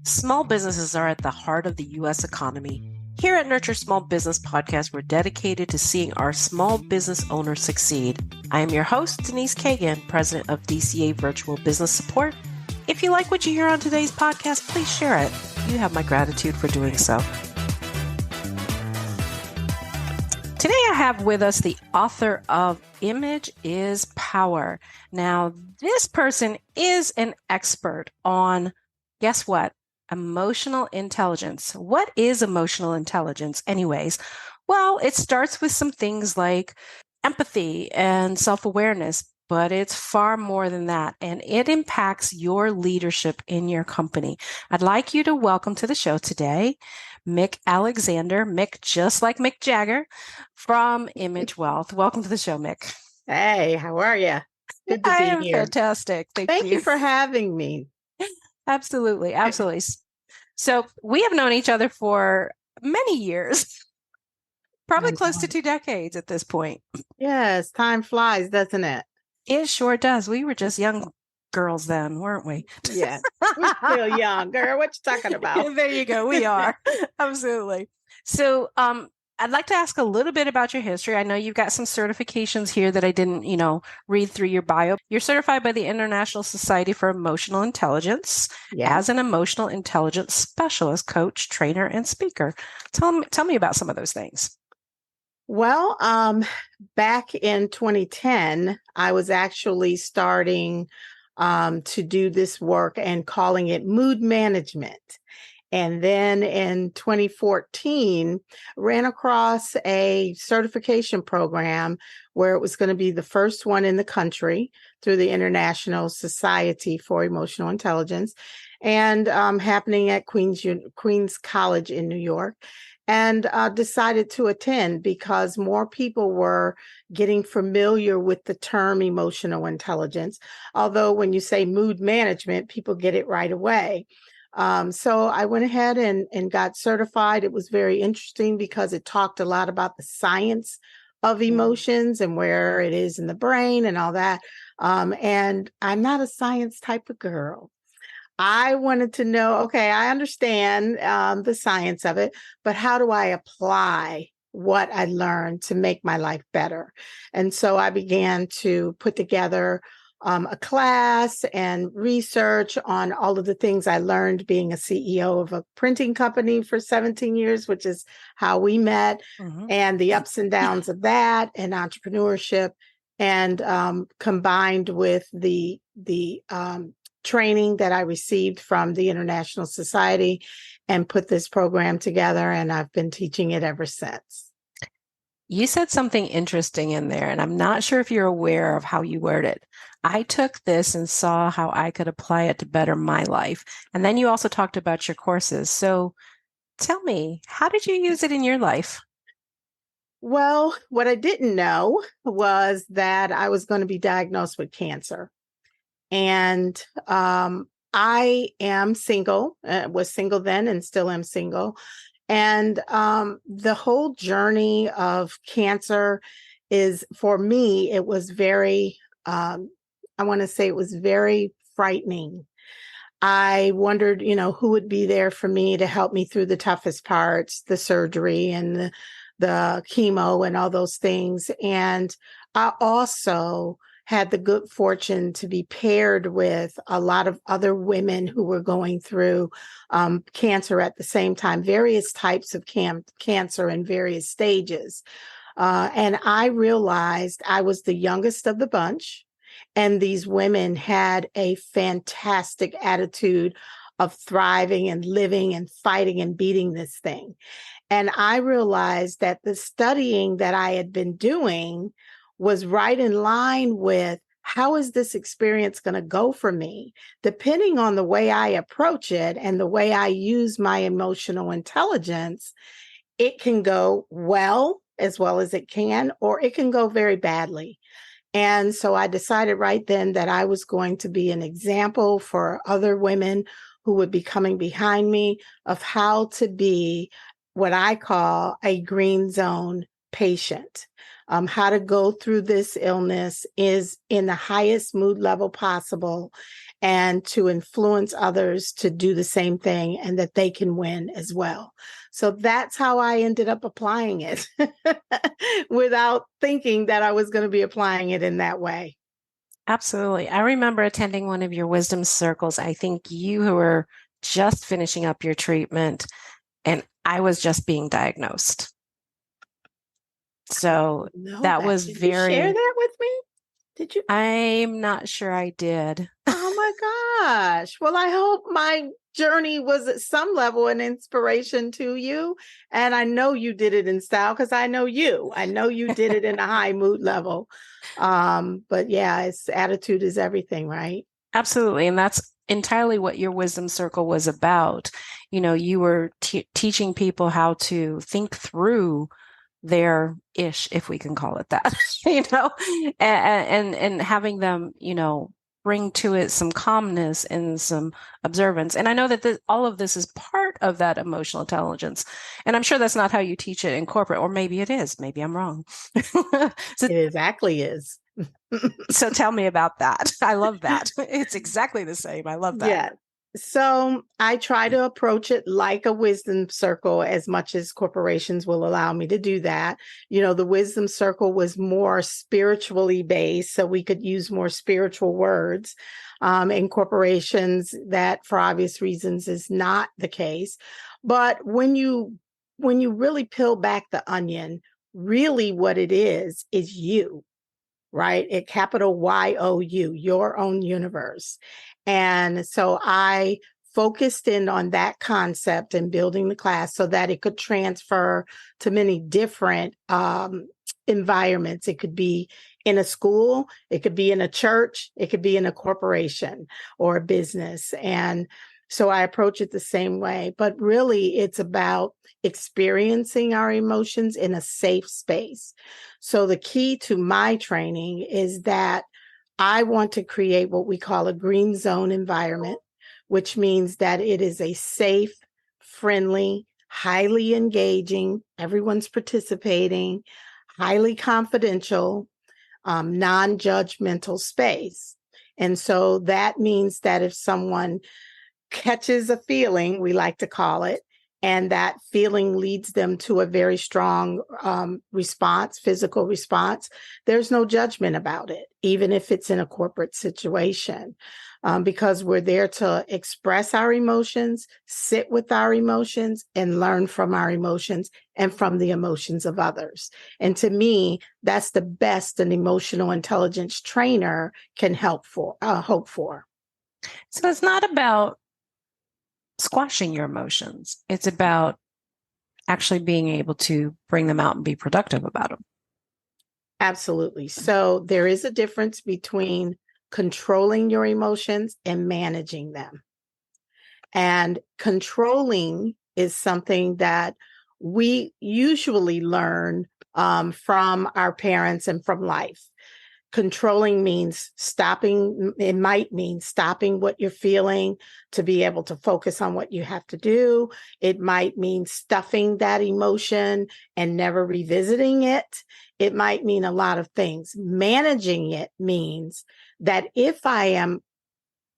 Small businesses are at the heart of the U.S. economy. Here at Nurture Small Business Podcast, we're dedicated to seeing our small business owners succeed. I am your host, Denise Cagan, president of DCA Virtual Business Support. If you like what you hear on today's podcast, please share it. You have my gratitude for doing so. Today I have with us the author of Image is Power. Now, this person is an expert on, guess what? Emotional intelligence. What is emotional intelligence anyways? Well, it starts with some things like empathy and self-awareness, but it's far more than that, and it impacts your leadership in your company. I'd like you to welcome to the show today Mick Alexander, Mick just like Mick Jagger from Image Wealth. Welcome to the show, Mick. Hey, how are you? Good to I be am here. fantastic. Thank you for having me. Absolutely. Absolutely. So we have known each other for many years, probably close to 2 decades at this point. Yes, time flies, doesn't it? It sure does. We were just young girls then, weren't we? Yeah, we're still young, girl. What you talking about? There you go. We are. Absolutely. So I'd like to ask a little bit about your history. I know you've got some certifications here that I didn't, read through your bio. You're certified by the International Society for Emotional Intelligence as an emotional intelligence specialist, coach, trainer, and speaker. Tell me about some of those things. Well, back in 2010, I was actually starting to do this work and calling it mood management. And then in 2014, ran across a certification program where it was going to be the first one in the country through the International Society for Emotional Intelligence, and happening at Queens College in New York. And decided to attend because more people were getting familiar with the term emotional intelligence. Although when you say mood management, people get it right away. So I went ahead and got certified. It was very interesting because it talked a lot about the science of emotions and where it is in the brain and all that. And I'm not a science type of girl. I wanted to know, okay, I understand the science of it, but how do I apply what I learned to make my life better? And so I began to put together a class and research on all of the things I learned being a CEO of a printing company for 17 years, which is how we met, and the ups and downs of that and entrepreneurship, and combined with the training that I received from the International Society, and put this program together. And I've been teaching it ever since. You said something interesting in there, and I'm not sure if you're aware of how you word it. I took this and saw how I could apply it to better my life. And then you also talked about your courses. So tell me, how did you use it in your life? Well, what I didn't know was that I was going to be diagnosed with cancer. And I am single, was single then and still am single. And the whole journey of cancer is, for me, it was very, I want to say it was very frightening. I wondered, who would be there for me to help me through the toughest parts, the surgery and the chemo and all those things. And I also had the good fortune to be paired with a lot of other women who were going through cancer at the same time, various types of cancer in various stages. And I realized I was the youngest of the bunch, and these women had a fantastic attitude of thriving and living and fighting and beating this thing. And I realized that the studying that I had been doing was right in line with, how is this experience going to go for me? Depending on the way I approach it and the way I use my emotional intelligence, it can go well as it can, or it can go very badly. And so I decided right then that I was going to be an example for other women who would be coming behind me of how to be what I call a green zone patient. How to go through this illness is in the highest mood level possible, and to influence others to do the same thing and that they can win as well. So that's how I ended up applying it without thinking that I was going to be applying it in that way. Absolutely. I remember attending one of your wisdom circles. I think you were just finishing up your treatment and I was just being diagnosed. So No, that that was did you share very, that with me? Did you? I'm not sure I did. Oh my gosh. Well, I hope my journey was at some level an inspiration to you. And I know you did it in style because I know you. I know you did it in a high mood level. But yeah, it's attitude is everything, right? Absolutely. And that's entirely what your wisdom circle was about. You know, you were teaching people how to think through their ish, if we can call it that, and having them, bring to it some calmness and some observance. And I know that all of this is part of that emotional intelligence. And I'm sure that's not how you teach it in corporate, or maybe it is. Maybe I'm wrong. So, It exactly is. so tell me about that. I love that. It's exactly the same. I love that. Yeah. So I try to approach it like a wisdom circle as much as corporations will allow me to do that. The wisdom circle was more spiritually based, so we could use more spiritual words. In corporations, that for obvious reasons is not the case. But when you really peel back the onion, really what it is you, right? A capital YOU, your own universe. And so I focused in on that concept and building the class so that it could transfer to many different environments. It could be in a school, it could be in a church, it could be in a corporation or a business. And so I approach it the same way, but really it's about experiencing our emotions in a safe space. So the key to my training is that I want to create what we call a green zone environment, which means that it is a safe, friendly, highly engaging, everyone's participating, highly confidential, non-judgmental space. And so that means that if someone catches a feeling, we like to call it, and that feeling leads them to a very strong response, physical response, there's no judgment about it, even if it's in a corporate situation, because we're there to express our emotions, sit with our emotions, and learn from our emotions and from the emotions of others. And to me, that's the best an emotional intelligence trainer can hope for. So it's not about squashing your emotions. It's about actually being able to bring them out and be productive about them. Absolutely. So there is a difference between controlling your emotions and managing them. And controlling is something that we usually learn from our parents and from life. Controlling means stopping. It might mean stopping what you're feeling to be able to focus on what you have to do. It might mean stuffing that emotion and never revisiting it. It might mean a lot of things. Managing it means that if I am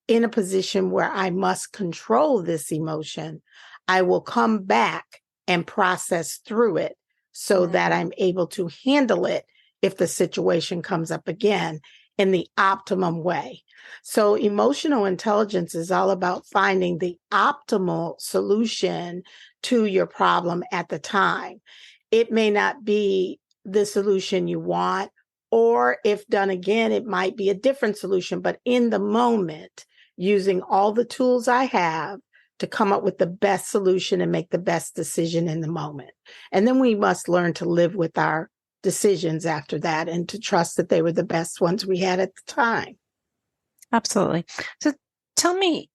in a position where I must control this emotion, I will come back and process through it so that I'm able to handle it if the situation comes up again in the optimum way. So emotional intelligence is all about finding the optimal solution to your problem at the time. It may not be the solution you want, or if done again, it might be a different solution, but in the moment, using all the tools I have to come up with the best solution and make the best decision in the moment. And then we must learn to live with our decisions after that and to trust that they were the best ones we had at the time. Absolutely. So tell me,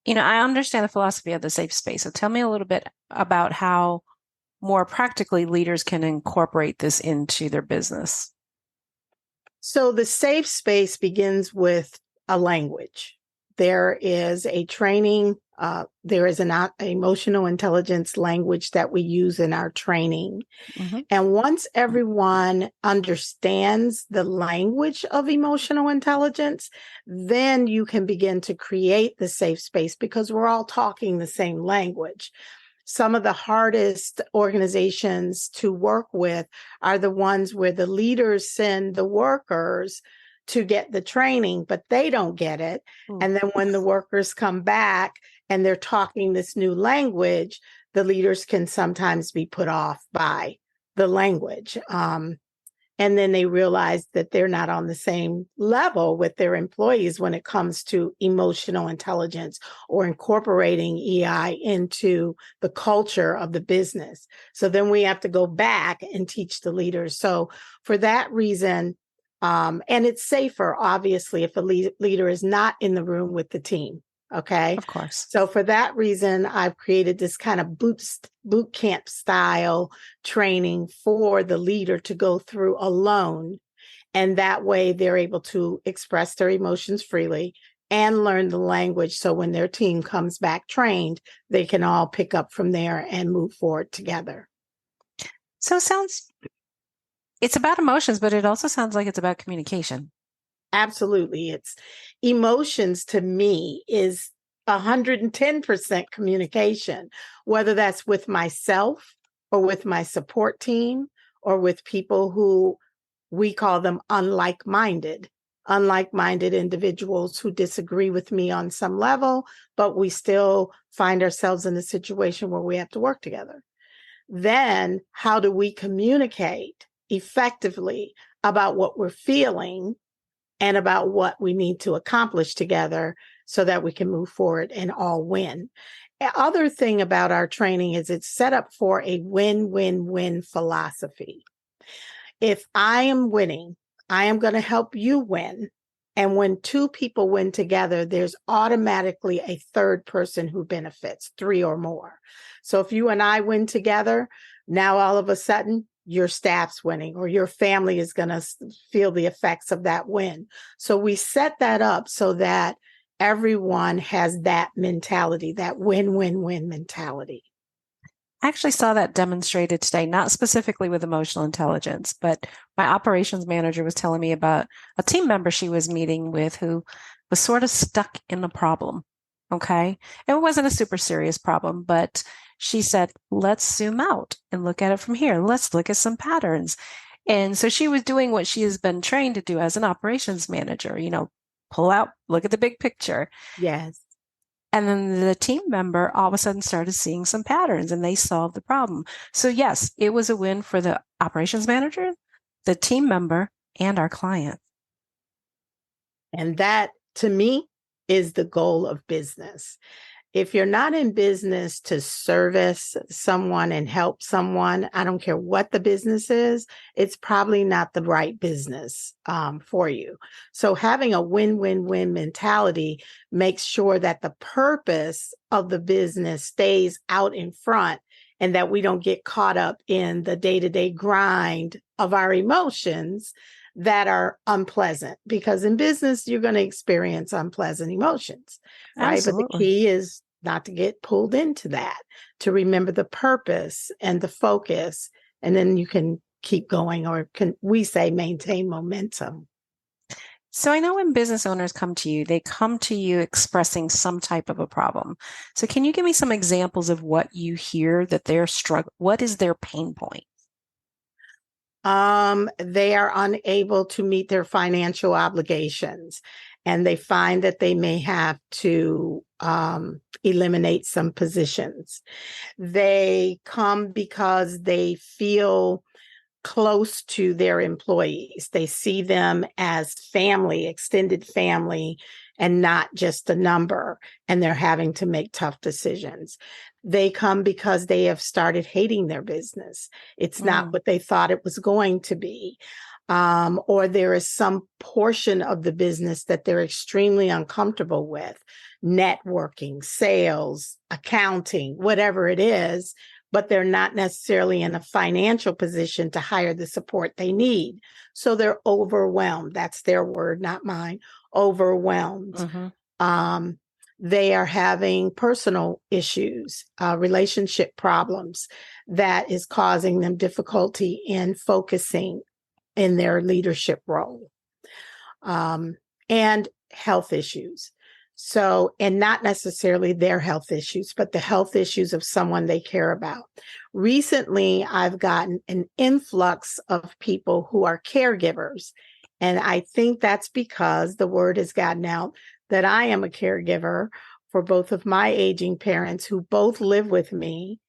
I understand the philosophy of the safe space. So tell me a little bit about how more practically leaders can incorporate this into their business. So the safe space begins with a language. there is a training. There is an emotional intelligence language that we use in our training. Mm-hmm. And once everyone understands the language of emotional intelligence, then you can begin to create the safe space because we're all talking the same language. Some of the hardest organizations to work with are the ones where the leaders send the workers to get the training, but they don't get it. And then when the workers come back and they're talking this new language, the leaders can sometimes be put off by the language. And then they realize that they're not on the same level with their employees when it comes to emotional intelligence or incorporating EI into the culture of the business. So then we have to go back and teach the leaders. So for that reason, and it's safer, obviously, if a leader is not in the room with the team. Okay. Of course. So for that reason, I've created this kind of boot camp style training for the leader to go through alone. And that way they're able to express their emotions freely and learn the language. So when their team comes back trained, they can all pick up from there and move forward together. So it's about emotions, but it also sounds like it's about communication. Absolutely. It's emotions to me is 110% communication, whether that's with myself or with my support team or with people who we call them unlike-minded individuals who disagree with me on some level, but we still find ourselves in a situation where we have to work together. Then how do we communicate effectively about what we're feeling and about what we need to accomplish together so that we can move forward and all win? The other thing about our training is it's set up for a win-win-win philosophy. If I am winning, I am going to help you win. And when two people win together, there's automatically a third person who benefits, 3 or more. So if you and I win together, now all of a sudden, your staff's winning or your family is going to feel the effects of that win. So we set that up so that everyone has that mentality, that win-win-win mentality. I actually saw that demonstrated today, not specifically with emotional intelligence, but my operations manager was telling me about a team member she was meeting with who was sort of stuck in a problem. Okay. It wasn't a super serious problem, but she said, let's zoom out and look at it from here. Let's look at some patterns. And so she was doing what she has been trained to do as an operations manager, pull out, look at the big picture. Yes. And then the team member all of a sudden started seeing some patterns and they solved the problem. So yes, it was a win for the operations manager, the team member, and our client. And that, to me, is the goal of business. If you're not in business to service someone and help someone, I don't care what the business is, it's probably not the right business for you. So having a win-win-win mentality makes sure that the purpose of the business stays out in front and that we don't get caught up in the day-to-day grind of our emotions that are unpleasant, because in business, you're going to experience unpleasant emotions, right? Absolutely. But the key is not to get pulled into that, to remember the purpose and the focus, and then you can keep going, or we say maintain momentum. So I know when business owners come to you, they come to you expressing some type of a problem. So can you give me some examples of what you hear that they're struggling? What is their pain point? They are unable to meet their financial obligations, and they find that they may have to eliminate some positions. They come because they feel close to their employees. They see them as family, extended family, and not just a number, and they're having to make tough decisions. They come because they have started hating their business. It's not what they thought it was going to be. Or there is some portion of the business that they're extremely uncomfortable with, networking, sales, accounting, whatever it is, but they're not necessarily in a financial position to hire the support they need. So they're overwhelmed. That's their word, not mine. Overwhelmed. Um, they are having personal issues, relationship problems that is causing them difficulty in focusing in their leadership role, and health issues. So, and not necessarily their health issues, but the health issues of someone they care about. Recently, I've gotten an influx of people who are caregivers. And I think that's because the word has gotten out that I am a caregiver for both of my aging parents who both live with me.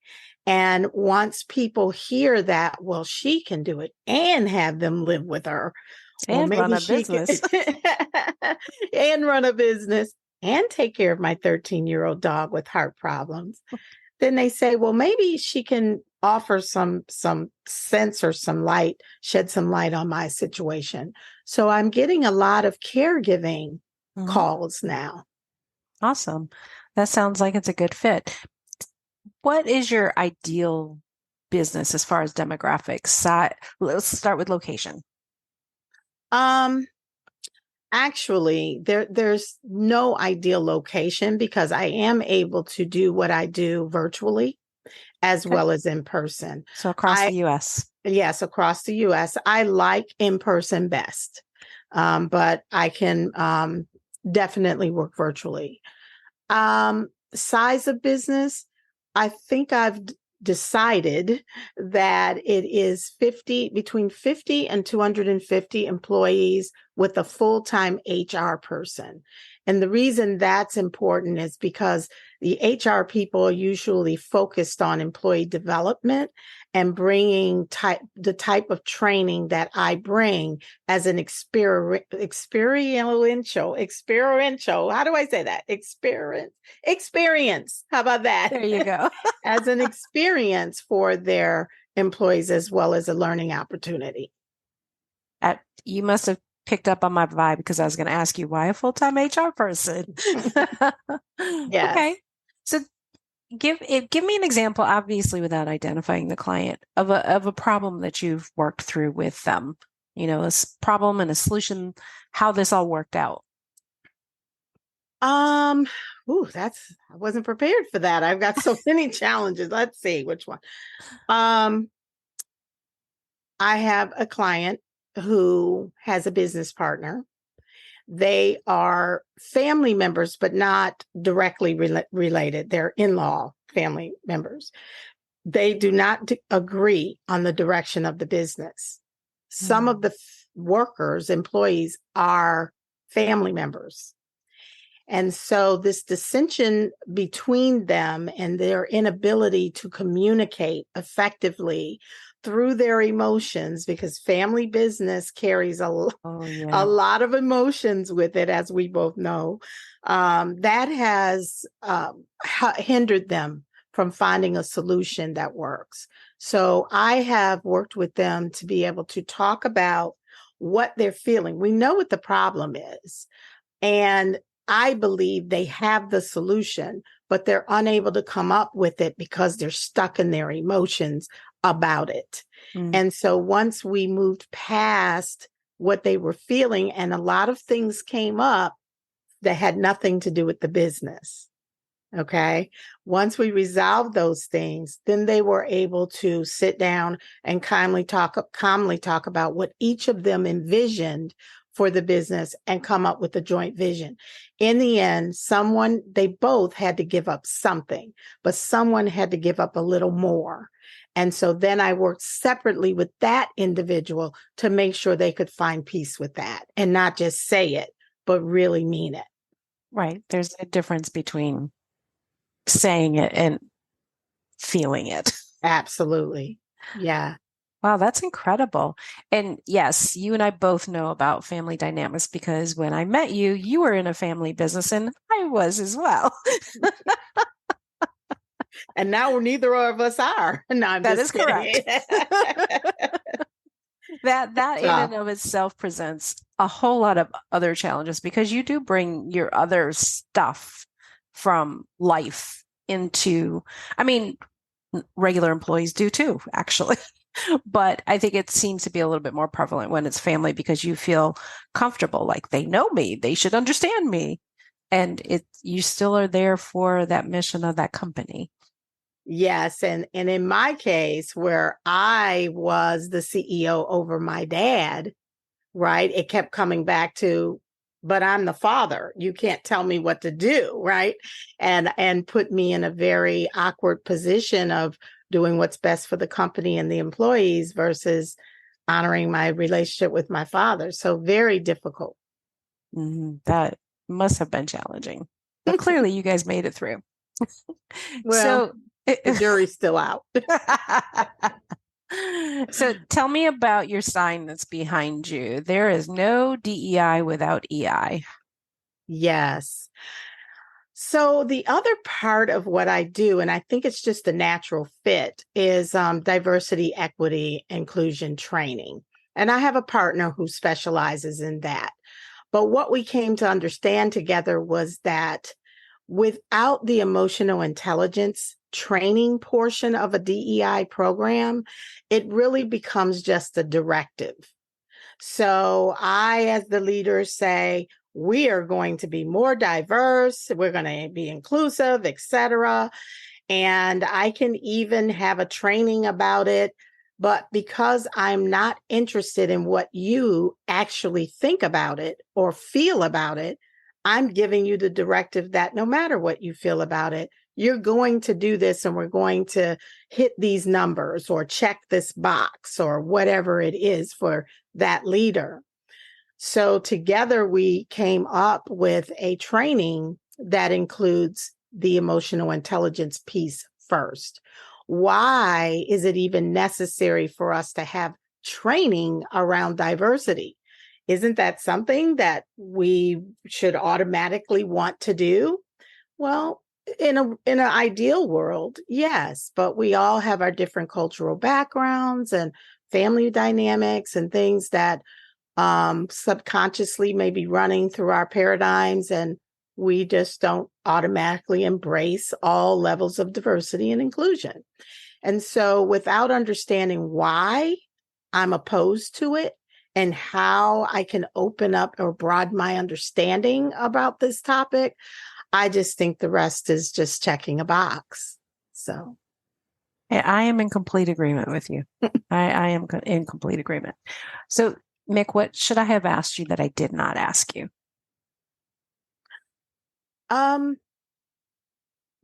And once people hear that, well, she can do it and have them live with her. Well, And run maybe a she can business. and run a business and take care of my 13-year-old dog with heart problems. Then they say, well, maybe she can offer some sense or some light, shed some light on my situation. So I'm getting a lot of caregiving calls now. Awesome. That sounds like it's a good fit. What is your ideal business as far as demographics? Let's start with location. Actually, there's no ideal location because I am able to do what I do virtually as Okay. well as in person. So across the US. Yes, across the US. I like in person best, but I can definitely work virtually. Size of business, I think I've decided that it is between 50 and 250 employees with a full-time HR person. And the reason that's important is because the HR people are usually focused on employee development and bringing the type of training that I bring as an experiential. How do I say that? Experience. How about that? There you go. As an experience for their employees as well as a learning opportunity. You must have picked up on my vibe because I was going to ask you why a full-time HR person. Yes. Okay. So give me an example, obviously without identifying the client, of a problem that you've worked through with them. A problem and a solution, how this all worked out. I wasn't prepared for that. I've got so many challenges. Let's see which one. I have a client who has a business partner. They are family members, but not directly related. They're in-law family members. They do not agree on the direction of the business. Some of the employees are family members. And so this dissension between them and their inability to communicate effectively through their emotions, because family business carries a lot of emotions with it, as we both know, that has hindered them from finding a solution that works. So I have worked with them to be able to talk about what they're feeling. We know what the problem is. And I believe they have the solution, but they're unable to come up with it because they're stuck in their emotions about it. And so once we moved past what they were feeling, and a lot of things came up that had nothing to do with the business. Okay. Once we resolved those things, then they were able to sit down and calmly talk about what each of them envisioned for the business and come up with a joint vision. In the end, they both had to give up something, but someone had to give up a little more. And so then I worked separately with that individual to make sure they could find peace with that and not just say it, but really mean it. Right. There's a difference between saying it and feeling it. Absolutely. Yeah. Wow, that's incredible. And yes, you and I both know about family dynamics because when I met you, you were in a family business and I was as well. And now neither of us are. No, I'm That just is correct. That in and of itself presents a whole lot of other challenges because you do bring your other stuff from life into, regular employees do too, actually. But I think it seems to be a little bit more prevalent when it's family because you feel comfortable, like they know me, they should understand me. And you still are there for that mission of that company. Yes. And in my case, where I was the CEO over my dad, right? It kept coming back to, but I'm the father. You can't tell me what to do, right? And put me in a very awkward position of doing what's best for the company and the employees versus honoring my relationship with my father. So very difficult. That must have been challenging. But clearly you guys made it through. Well, So the jury's still out. so tell me about your sign that's behind you. There is no DEI without EI. Yes. So the other part of what I do, and I think it's just a natural fit, is diversity, equity, inclusion training. And I have a partner who specializes in that. But what we came to understand together was that without the emotional intelligence training portion of a DEI program, it really becomes just a directive. So I, as the leader, say, we are going to be more diverse, we're going to be inclusive, etc. And I can even have a training about it. But because I'm not interested in what you actually think about it or feel about it, I'm giving you the directive that no matter what you feel about it, you're going to do this and we're going to hit these numbers or check this box or whatever it is for that leader. So together we came up with a training that includes the emotional intelligence piece first. Why is it even necessary for us to have training around diversity? Isn't that something that we should automatically want to do? Well, in an ideal world, yes, but we all have our different cultural backgrounds and family dynamics and things that subconsciously may be running through our paradigms, and we just don't automatically embrace all levels of diversity and inclusion. And so without understanding why I'm opposed to it and how I can open up or broaden my understanding about this topic, I just think the rest is just checking a box. So I am in complete agreement with you. I am in complete agreement. So, Mick, what should I have asked you that I did not ask you?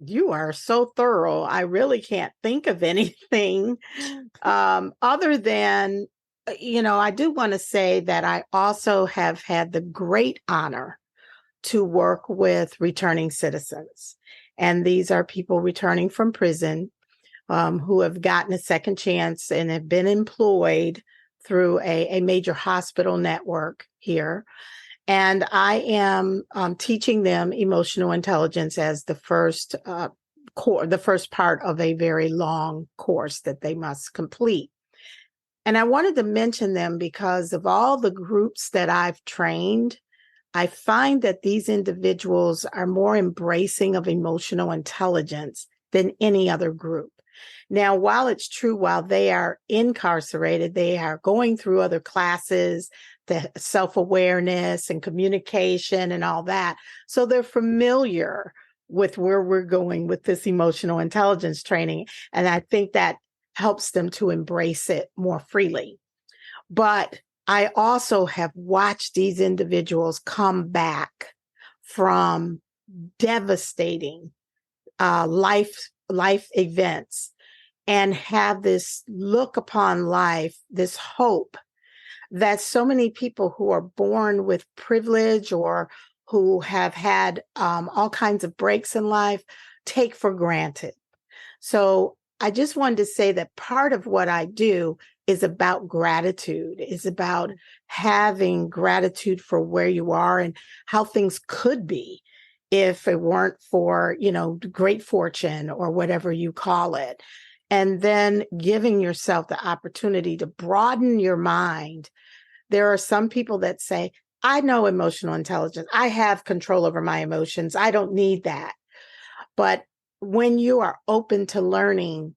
You are so thorough. I really can't think of anything other than, I do want to say that I also have had the great honor to work with returning citizens. And these are people returning from prison who have gotten a second chance and have been employed through a major hospital network here. And I am teaching them emotional intelligence as the first the first part of a very long course that they must complete. And I wanted to mention them because of all the groups that I've trained, I find that these individuals are more embracing of emotional intelligence than any other group. Now, while it's true, while they are incarcerated, they are going through other classes, the self-awareness and communication and all that. So they're familiar with where we're going with this emotional intelligence training. And I think that helps them to embrace it more freely. But I also have watched these individuals come back from devastating life events and have this look upon life, this hope that so many people who are born with privilege or who have had all kinds of breaks in life take for granted. So I just wanted to say that part of what I do is about gratitude, is about having gratitude for where you are and how things could be if it weren't for, great fortune or whatever you call it. And then giving yourself the opportunity to broaden your mind. There are some people that say, I know emotional intelligence. I have control over my emotions. I don't need that. But when you are open to learning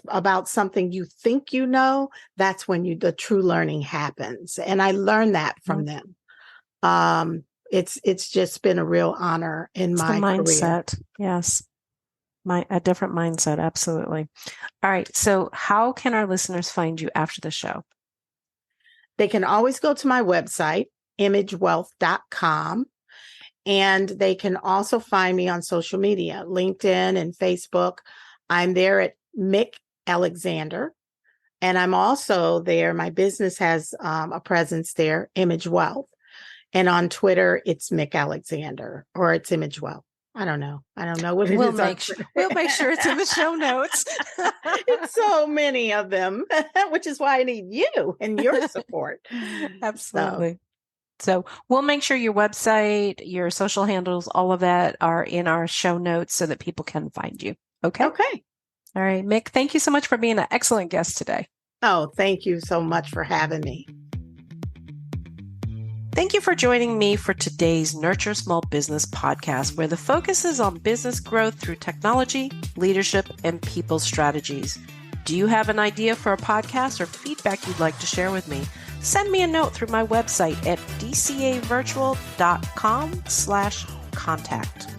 about something you think you know, that's when the true learning happens. And I learned that from them. it's just been a real honor in It's the my career. mindset. Yes. A different mindset. Absolutely. All right. So how can our listeners find you after the show? They can always go to my website, imagewealth.com. And they can also find me on social media, LinkedIn and Facebook. I'm there at Mick Alexander. And I'm also there. My business has a presence there, Image Wealth. And on Twitter, it's Mick Alexander, or it's Image Wealth. I don't know what it We'll is. We'll make sure it's in the show notes. It's so many of them, which is why I need you and your support. Absolutely. So we'll make sure your website, your social handles, all of that are in our show notes so that people can find you. Okay. Okay. All right, Mick, thank you so much for being an excellent guest today. Oh, thank you so much for having me. Thank you for joining me for today's Nurture Small Business podcast, where the focus is on business growth through technology, leadership, and people strategies. Do you have an idea for a podcast or feedback you'd like to share with me? Send me a note through my website at dcavirtual.com/contact.